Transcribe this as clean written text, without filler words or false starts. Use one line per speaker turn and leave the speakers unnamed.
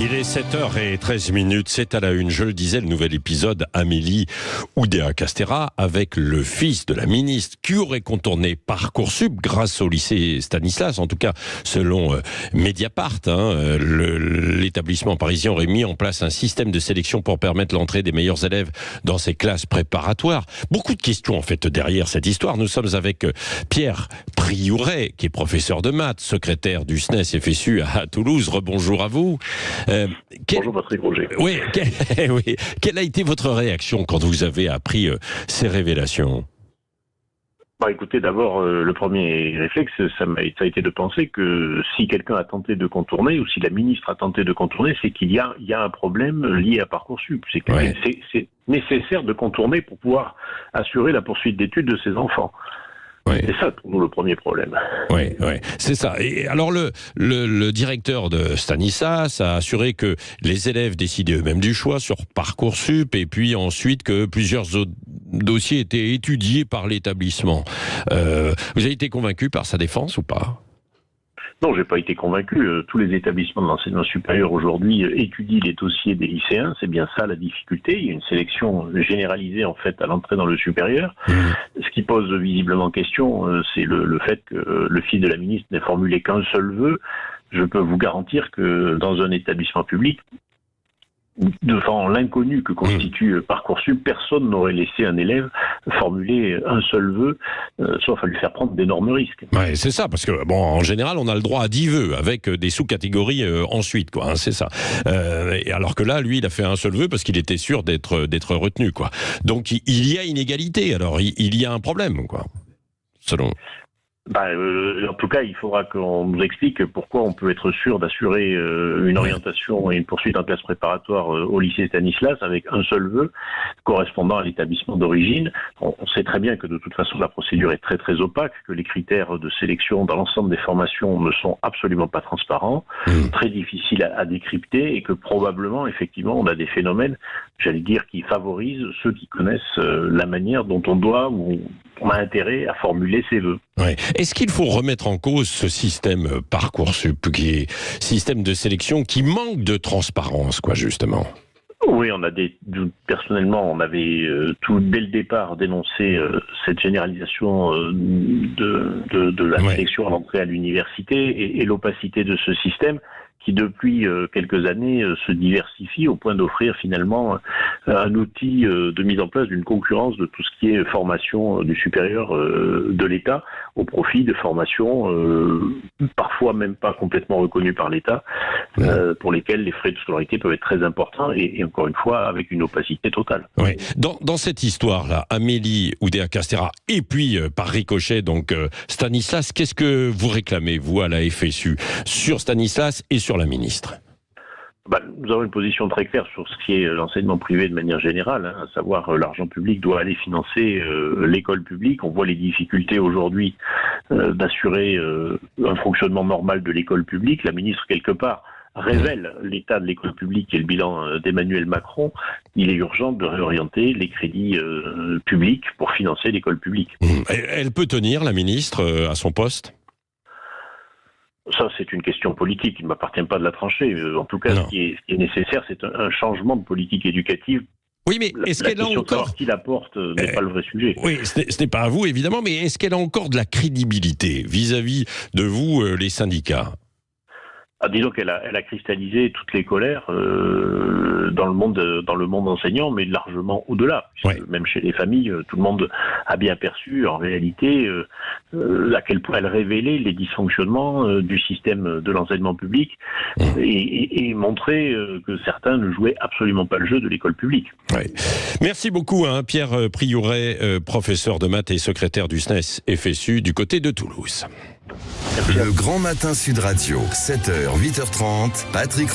Il est 7h13, c'est à la une, je le disais, le nouvel épisode Amélie Oudéa-Castéra avec le fils de la ministre qui aurait contourné Parcoursup grâce au lycée Stanislas, en tout cas selon Mediapart. L'établissement parisien aurait mis en place un système de sélection pour permettre l'entrée des meilleurs élèves dans ses classes préparatoires. Beaucoup de questions en fait derrière cette histoire. Nous sommes avec Pierre Priouret, qui est professeur de maths, secrétaire du SNES FSU à Toulouse. Rebonjour à vous.
Bonjour Patrick Roger.
Oui, quelle a été votre réaction quand vous avez appris ces révélations ?
Écoutez, d'abord, le premier réflexe, ça a été de penser que si quelqu'un a tenté de contourner, ou si la ministre a tenté de contourner, c'est qu'il y a un problème lié à Parcoursup. C'est que c'est nécessaire de contourner pour pouvoir assurer la poursuite d'études de ses enfants. Oui. C'est ça, pour nous, le premier problème.
Oui, c'est ça. Et alors, le directeur de Stanislas a assuré que les élèves décidaient eux-mêmes du choix sur Parcoursup, et puis ensuite que plusieurs autres dossiers étaient étudiés par l'établissement. Vous avez été convaincu par sa défense ou pas ?
Non, j'ai pas été convaincu. Tous les établissements de l'enseignement supérieur aujourd'hui étudient les dossiers des lycéens. C'est bien ça la difficulté. Il y a une sélection généralisée en fait à l'entrée dans le supérieur. Ce qui pose visiblement question, c'est le fait que le fils de la ministre n'ait formulé qu'un seul vœu. Je peux vous garantir que dans un établissement public, devant l'inconnu que constitue Parcoursup, personne n'aurait laissé un élève formuler un seul vœu, sauf à lui faire prendre d'énormes risques.
Ouais, c'est ça, parce que en général, on a le droit à 10 vœux, avec des sous-catégories ensuite, quoi. C'est ça. Et alors que là, lui, il a fait un seul vœu parce qu'il était sûr d'être retenu, quoi. Donc, il y a inégalité. Alors, il y a un problème, quoi. Selon.
En tout cas, il faudra qu'on nous explique pourquoi on peut être sûr d'assurer une orientation et une poursuite en classe préparatoire au lycée Stanislas avec un seul vœu correspondant à l'établissement d'origine. On sait très bien que de toute façon la procédure est très très opaque, que les critères de sélection dans l'ensemble des formations ne sont absolument pas transparents, très difficiles à décrypter, et que probablement effectivement on a des phénomènes, j'allais dire, qui favorisent ceux qui connaissent la manière dont on doit ou on a intérêt à formuler ses vœux.
Ouais. Est-ce qu'il faut remettre en cause ce système Parcoursup, qui est système de sélection qui manque de transparence, quoi, justement ?
Oui, personnellement, on avait dès le départ dénoncé cette généralisation de la sélection à l'entrée à l'université et l'opacité de ce système, qui depuis quelques années se diversifie au point d'offrir finalement un outil de mise en place d'une concurrence de tout ce qui est formation du supérieur de l'État au profit de formations parfois même pas complètement reconnues par l'État, pour lesquelles les frais de scolarité peuvent être très importants et encore une fois avec une opacité totale.
Oui. Dans cette histoire-là, Amélie Oudéa-Castéra et puis par ricochet donc Stanislas, qu'est-ce que vous réclamez, vous, à la FSU, sur Stanislas et sur la ministre ?
Nous avons une position très claire sur ce qui est l'enseignement privé de manière générale, à savoir l'argent public doit aller financer l'école publique. On voit les difficultés aujourd'hui d'assurer un fonctionnement normal de l'école publique. La ministre, quelque part, révèle l'état de l'école publique et le bilan d'Emmanuel Macron. Il est urgent de réorienter les crédits publics pour financer l'école publique.
Elle peut tenir, la ministre, à son poste ?
Ça, c'est une question politique. Il ne m'appartient pas de la trancher. En tout cas, ce qui est nécessaire, c'est un changement de politique éducative.
Oui, mais est-ce qu'elle a encore...
qui l'apporte n'est pas le vrai sujet.
Oui, ce n'est pas à vous, évidemment, mais est-ce qu'elle a encore de la crédibilité vis-à-vis de vous, les syndicats ?
Disons qu'elle a cristallisé toutes les colères dans le monde enseignant, mais largement au-delà. Même chez les familles, tout le monde a bien perçu en réalité à quel point elle révélait les dysfonctionnements du système de l'enseignement public et montrait que certains ne jouaient absolument pas le jeu de l'école publique.
Ouais. Merci beaucoup, Pierre Priouret, professeur de maths et secrétaire du SNES FSU du côté de Toulouse.
Le Grand Matin Sud Radio, 7h, 8h30, Patrick